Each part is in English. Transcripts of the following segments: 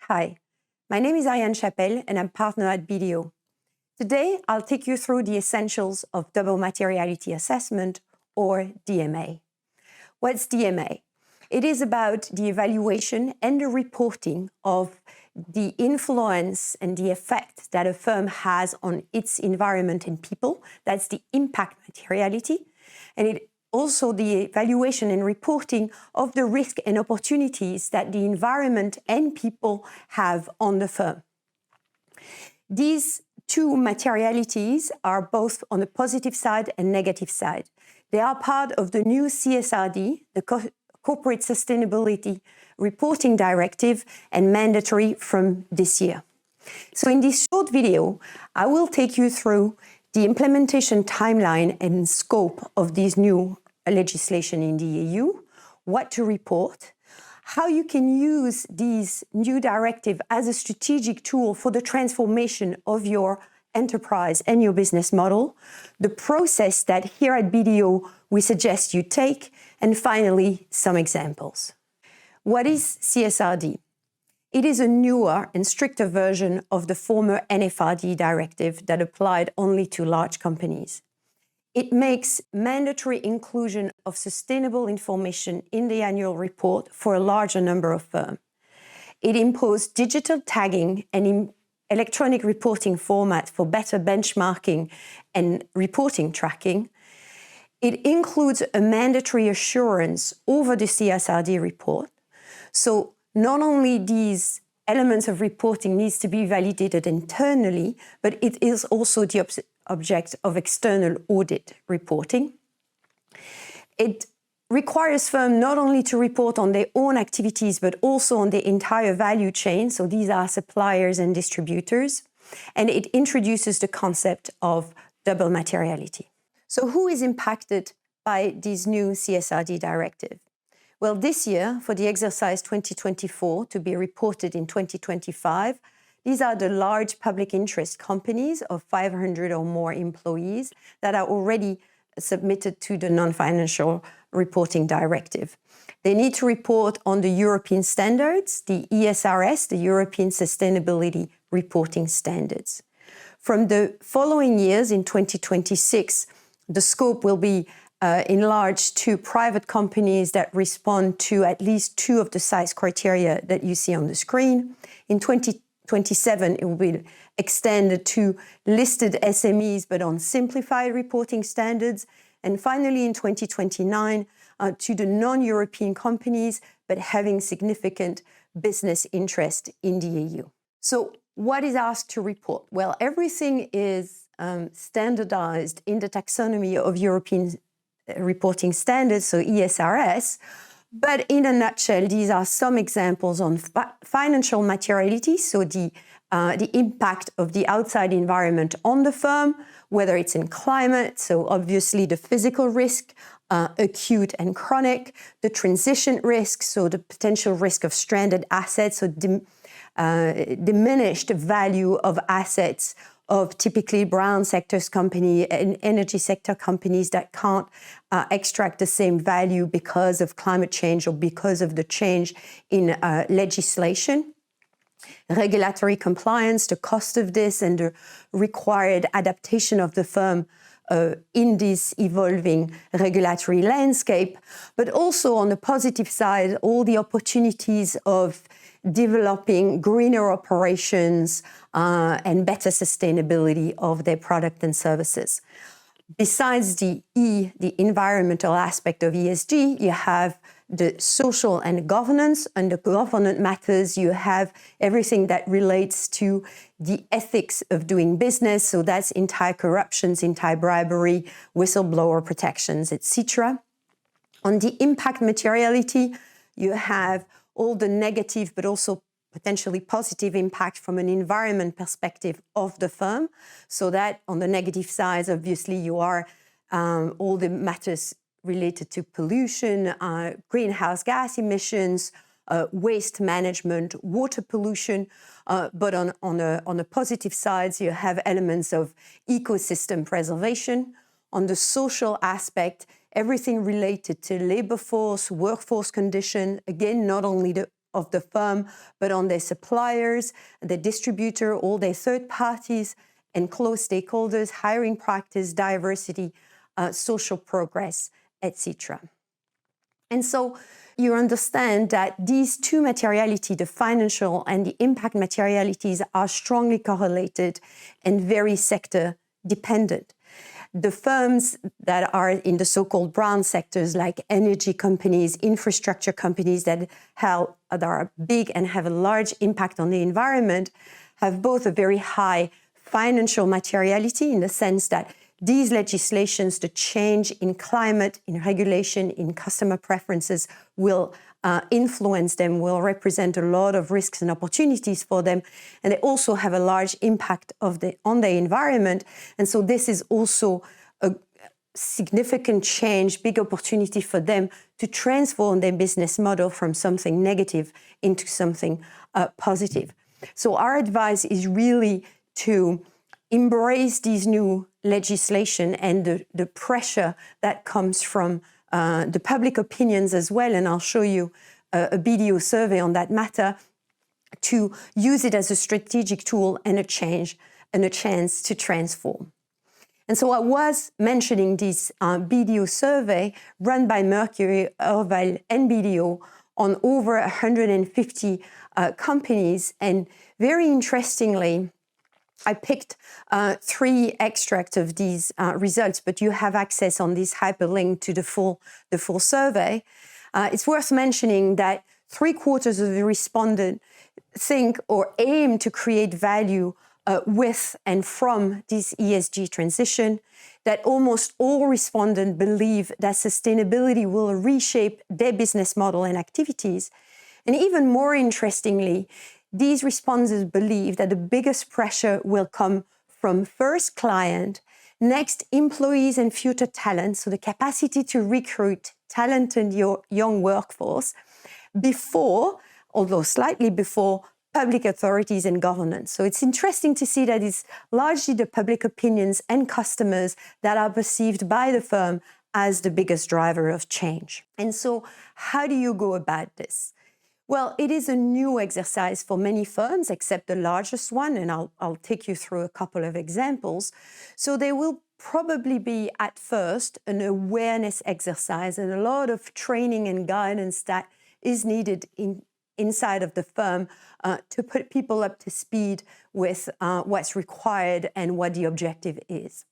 Hi, my name is Ariane Chapelle and I'm partner at BDO. Today, I'll take you through the essentials of double materiality assessment, or DMA. What's DMA? It is about the evaluation and the reporting of the influence and the effect that a firm has on its environment and people. That's the impact materiality. And it also the evaluation and reporting of the risk and opportunities that the environment and people have on the firm. These two materialities are both on the positive side and negative side. They are part of the new CSRD, the Corporate Sustainability Reporting Directive, and mandatory from this year. So in this short video, I will take you through the implementation timeline and scope of this new legislation in the EU, what to report, how you can use these new directive as a strategic tool for the transformation of your enterprise and your business model, the process that here at BDO we suggest you take, and finally, some examples. What is CSRD? It is a newer and stricter version of the former NFRD directive that applied only to large companies. It makes mandatory inclusion of sustainable information in the annual report for a larger number of firms. It imposed digital tagging and electronic reporting format for better benchmarking and reporting tracking. It includes a mandatory assurance over the CSRD report. So not only these elements of reporting needs to be validated internally, but it is also the object of external audit reporting. It requires firms not only to report on their own activities, but also on the entire value chain. So these are suppliers and distributors. And it introduces the concept of double materiality. So who is impacted by this new CSRD directive? Well, this year, for the exercise 2024 to be reported in 2025, these are the large public interest companies of 500 or more employees that are already submitted to the non-financial reporting directive. They need to report on the European standards, the ESRS, the European Sustainability Reporting Standards. From the following years, in 2026, the scope will be enlarged to private companies that respond to at least two of the size criteria that you see on the screen. In 2027, it will be extended to listed SMEs, but on simplified reporting standards. And finally, in 2029, to the non-European companies, but having significant business interest in the EU. So what is asked to report? Well, everything is standardized in the taxonomy of European reporting standards, so ESRS. But in a nutshell, these are some examples on financial materiality, so the impact of the outside environment on the firm, whether it's in climate, so obviously the physical risk, acute and chronic, the transition risk, so the potential risk of stranded assets, so diminished value of assets of typically brown sectors company and energy sector companies that can't extract the same value because of climate change or because of the change in legislation. Regulatory compliance, the cost of this and the required adaptation of the firm in this evolving regulatory landscape, but also on the positive side, all the opportunities of developing greener operations and better sustainability of their product and services. Besides the environmental aspect of ESG, you have the social and governance. And the governance matters, you have everything that relates to the ethics of doing business. So that's anti-corruptions, anti-bribery, whistleblower protections, etc. On the impact materiality, you have all the negative, but also potentially positive impact from an environment perspective of the firm. So that on the negative side, obviously, you are all the matters related to pollution, greenhouse gas emissions, waste management, water pollution. But on the positive sides, you have elements of ecosystem preservation. On the social aspect, everything related to labor force, workforce condition, again, not only the of the firm, but on their suppliers, the distributor, all their third parties, and close stakeholders, hiring practice, diversity, social progress, etc. And so you understand that these two materiality, the financial and the impact materialities, are strongly correlated and very sector dependent. The firms that are in the so-called brown sectors, like energy companies, infrastructure companies that are big and have a large impact on the environment, have both a very high financial materiality in the sense that these legislations, the change in climate, in regulation, in customer preferences will influence them, will represent a lot of risks and opportunities for them. And they also have a large impact on the environment. And so this is also a significant change, big opportunity for them to transform their business model from something negative into something positive. So our advice is really to embrace these new legislation and the pressure that comes from the public opinions as well, and I'll show you a BDO survey on that matter, to use it as a strategic tool and a chance to transform. And so I was mentioning this BDO survey run by Mercury, Orval, and BDO on over 150 companies, and very interestingly, I picked 3 extracts of these results, but you have access on this hyperlink to the full survey. It's worth mentioning that 3/4 of the respondents think or aim to create value with and from this ESG transition, that almost all respondents believe that sustainability will reshape their business model and activities. And even more interestingly, these respondents believe that the biggest pressure will come from first client, next employees and future talent, so the capacity to recruit talented young workforce, before, although slightly before, public authorities and governance. So it's interesting to see that it's largely the public opinions and customers that are perceived by the firm as the biggest driver of change. And so how do you go about this? Well, it is a new exercise for many firms, except the largest one, and I'll take you through a couple of examples. So there will probably be, at first, an awareness exercise and a lot of training and guidance that is needed inside of the firm to put people up to speed with what's required and what the objective is.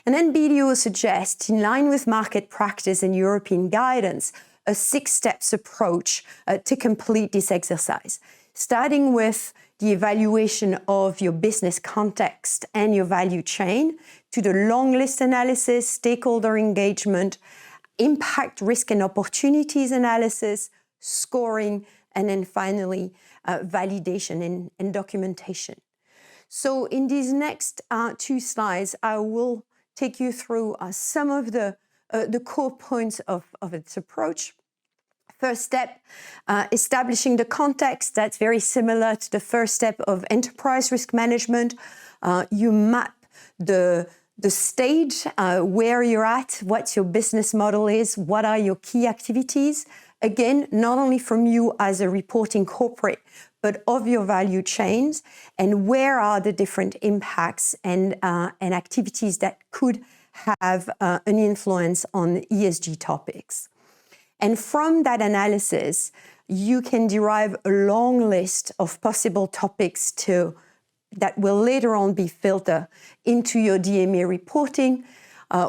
And then BDO suggests, in line with market practice and European guidance, a 6-steps approach to complete this exercise, starting with the evaluation of your business context and your value chain, to the long list analysis, stakeholder engagement, impact, risk and opportunities analysis, scoring, and then finally, validation and documentation. So in these next 2 slides, I will take you through some of the core points of its approach. First step, establishing the context. That's very similar to the first step of enterprise risk management. You map the stage, where you're at, what your business model is, what are your key activities. Again, not only from you as a reporting corporate, but of your value chains, and where are the different impacts and activities that could have an influence on ESG topics. And from that analysis, you can derive a long list of possible topics that will later on be filtered into your DMA reporting.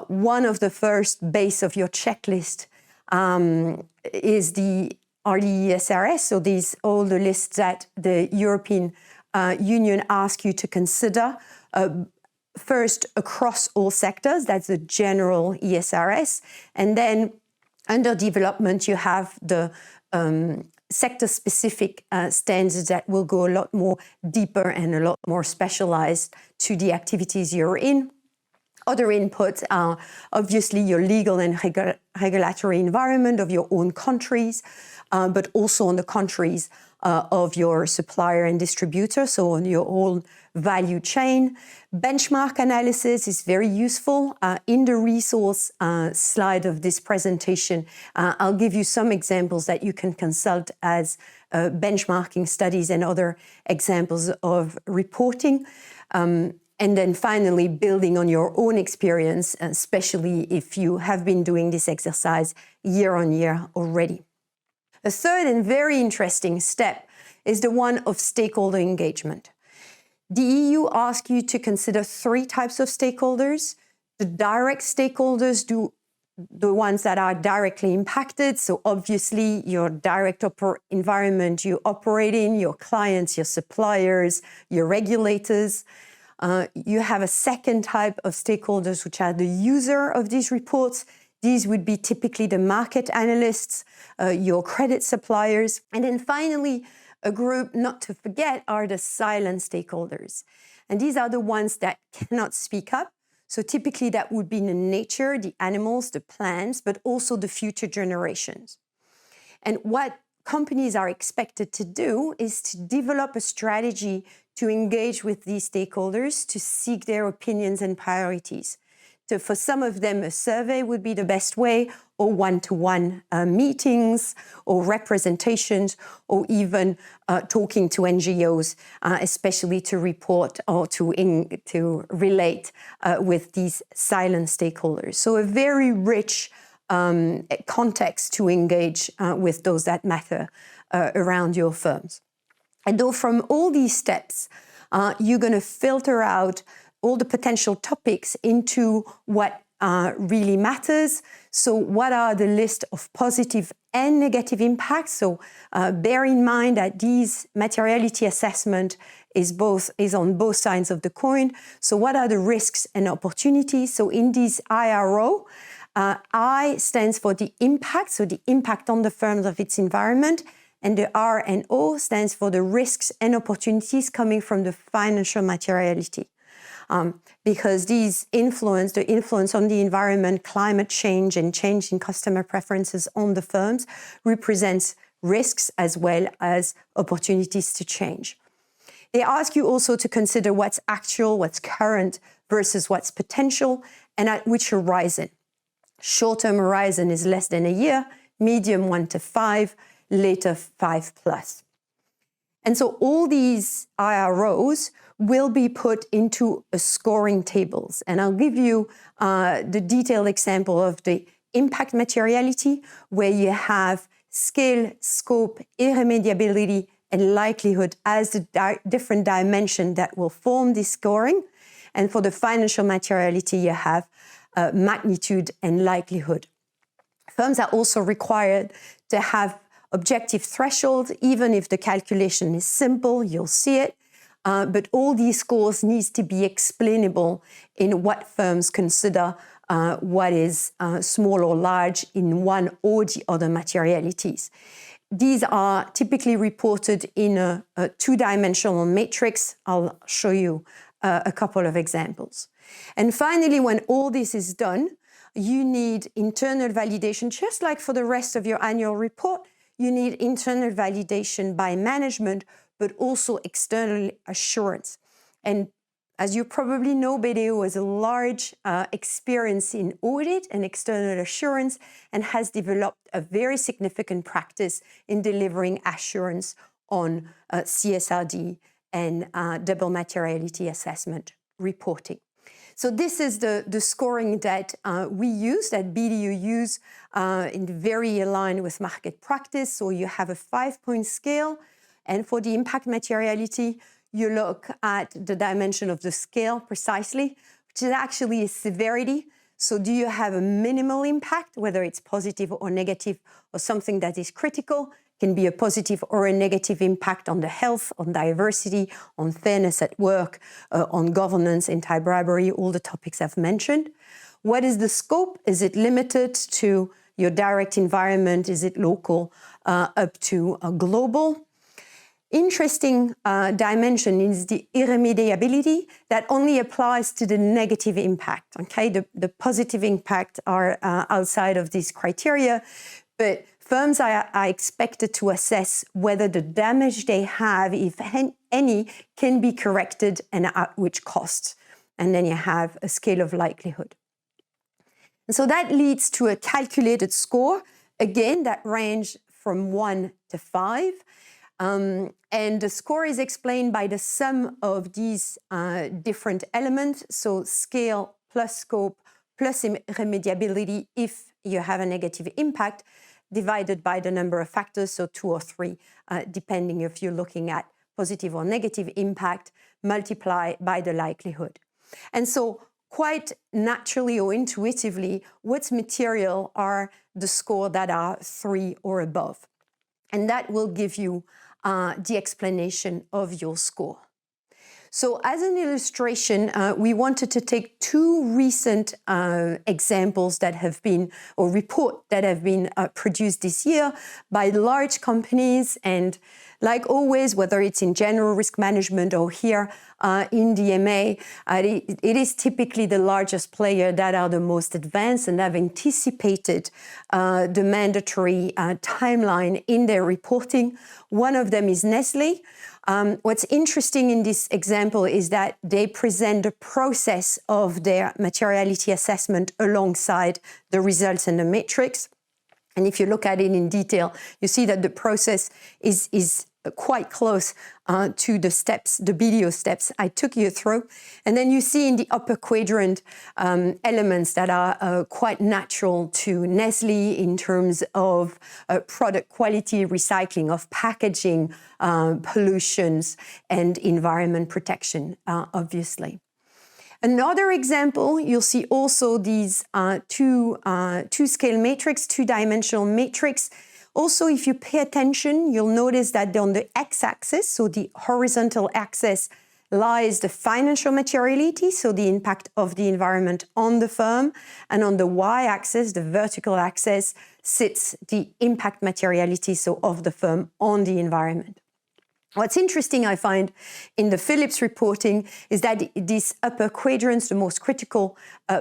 One of the first base of your checklist is the ESRS, so these all the lists that the European Union asks you to consider. First, across all sectors, that's the general ESRS, and then under development, you have the sector-specific standards that will go a lot more deeper and a lot more specialized to the activities you're in. Other inputs are obviously your legal and regulatory environment of your own countries, but also on the countries of your supplier and distributor, so on your own value chain. Benchmark analysis is very useful. In the resource slide of this presentation, I'll give you some examples that you can consult as benchmarking studies and other examples of reporting. And then finally, building on your own experience, especially if you have been doing this exercise year on year already. A third and very interesting step is the one of stakeholder engagement. The EU asks you to consider 3 types of stakeholders. The direct stakeholders, the ones that are directly impacted. So obviously your direct environment you operate in, your clients, your suppliers, your regulators. You have a second type of stakeholders, which are the user of these reports. These would be typically the market analysts, your credit suppliers. And then finally, a group not to forget are the silent stakeholders. And these are the ones that cannot speak up. So typically that would be the nature, the animals, the plants, but also the future generations. And what companies are expected to do is to develop a strategy to engage with these stakeholders, to seek their opinions and priorities. So for some of them, a survey would be the best way, or one-to-one meetings, or representations, or even talking to NGOs, especially to report or to relate with these silent stakeholders. So a very rich context to engage with those that matter around your firms. And though from all these steps, you're going to filter out all the potential topics into what really matters. So what are the list of positive and negative impacts? So bear in mind that these materiality assessment is on both sides of the coin. So what are the risks and opportunities? So in this IRO, I stands for the impact, so the impact on the firms of its environment, and the R and O stands for the risks and opportunities coming from the financial materiality. Because the influence on the environment, climate change, and change in customer preferences on the firms represents risks as well as opportunities to change. They ask you also to consider what's actual, what's current versus what's potential, and at which horizon. Short-term horizon is less than a year, medium 1 to 5, later 5+. And so all these IROs will be put into a scoring tables. And I'll give you the detailed example of the impact materiality, where you have scale, scope, irremediability, and likelihood as the different dimensions that will form this scoring. And for the financial materiality, you have magnitude and likelihood. Firms are also required to have objective thresholds, even if the calculation is simple, you'll see it. But all these scores need to be explainable in what firms consider what is small or large in one or the other materialities. These are typically reported in a 2-dimensional matrix. I'll show you a couple of examples. And finally, when all this is done, you need internal validation, just like for the rest of your annual report. You need internal validation by management, but also external assurance. And as you probably know, BDO has a large experience in audit and external assurance, and has developed a very significant practice in delivering assurance on CSRD and double materiality assessment reporting. So this is the scoring that we use, that BDO use, very aligned with market practice. So you have a 5-point scale, and for the impact materiality, you look at the dimension of the scale precisely, which is actually a severity. So do you have a minimal impact, whether it's positive or negative, or something that is critical? Can be a positive or a negative impact on the health, on diversity, on fairness at work, on governance, anti-bribery, all the topics I've mentioned. What is the scope? Is it limited to your direct environment? Is it local, up to global? Interesting dimension is the irremediability that only applies to the negative impact. Okay, the positive impact are outside of these criteria, but firms are expected to assess whether the damage they have, if any, can be corrected and at which cost. And then you have a scale of likelihood. And so that leads to a calculated score, again, that range from 1 to 5. And the score is explained by the sum of these different elements, so scale plus scope plus remediability if you have a negative impact, divided by the number of factors, so 2 or 3, depending if you're looking at positive or negative impact, multiply by the likelihood. And so quite naturally or intuitively, what's material are the score that are 3 or above. And that will give you the explanation of your score. So as an illustration, we wanted to take 2 recent examples that have been, or report that have been produced this year by large companies. And like always, whether it's in general risk management or here in DMA, it is typically the largest player that are the most advanced and have anticipated the mandatory timeline in their reporting. One of them is Nestlé. What's interesting in this example is that they present the process of their materiality assessment alongside the results and the matrix. And if you look at it in detail, you see that the process is quite close to the steps, the video steps I took you through. And then you see in the upper quadrant elements that are quite natural to Nestlé in terms of product quality, recycling of packaging, pollutions, and environment protection, obviously. Another example, you'll see also these two-scale matrix, two-dimensional matrix. Also, if you pay attention, you'll notice that on the x-axis, so the horizontal axis, lies the financial materiality, so the impact of the environment on the firm. And on the y-axis, the vertical axis, sits the impact materiality, so of the firm on the environment. What's interesting, I find, in the Philips reporting is that these upper quadrants, the most critical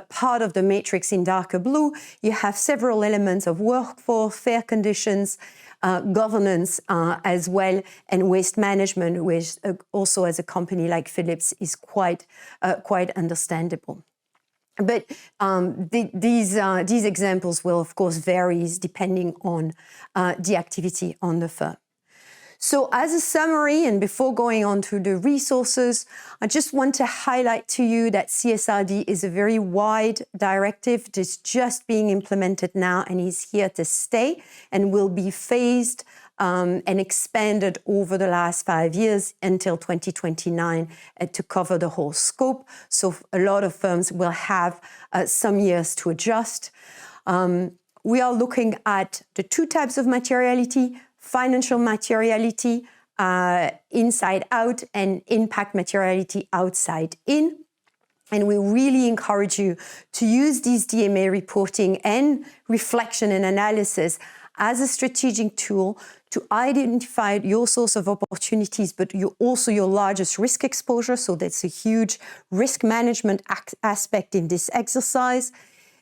part of the matrix in darker blue, you have several elements of workforce, fair conditions, governance as well, and waste management, which also as a company like Philips is quite understandable. But these examples will, of course, vary depending on the activity on the firm. So as a summary, and before going on to the resources, I just want to highlight to you that CSRD is a very wide directive that's just being implemented now and is here to stay and will be phased and expanded over the last 5 years until 2029 to cover the whole scope. So a lot of firms will have some years to adjust. We are looking at the 2 types of materiality: financial materiality inside out and impact materiality outside in. And we really encourage you to use these DMA reporting and reflection and analysis as a strategic tool to identify your source of opportunities, but also your largest risk exposure. So that's a huge risk management aspect in this exercise.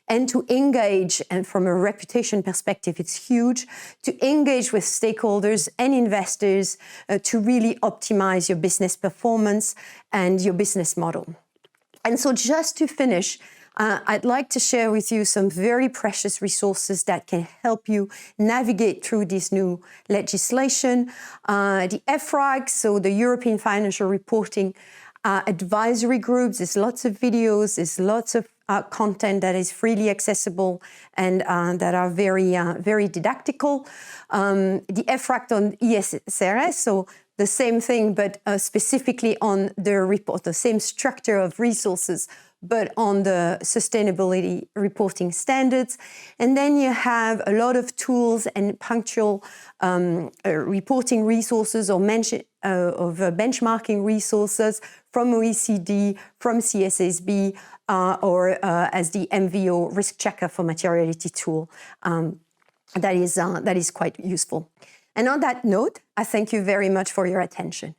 And to engage, and from a reputation perspective, it's huge, to engage with stakeholders and investors to really optimize your business performance and your business model. And so just to finish, I'd like to share with you some very precious resources that can help you navigate through this new legislation. The EFRAG, so the European Financial Reporting Advisory Groups, there's lots of videos, there's lots of content that is freely accessible and that are very didactical. The EFRAG on ESRS, so the same thing, but specifically on the report, the same structure of resources, but on the sustainability reporting standards. And then you have a lot of tools and punctual reporting resources or benchmarking resources from OECD, from CSSB, or as the MVO risk checker for materiality tool. That is quite useful. And on that note, I thank you very much for your attention.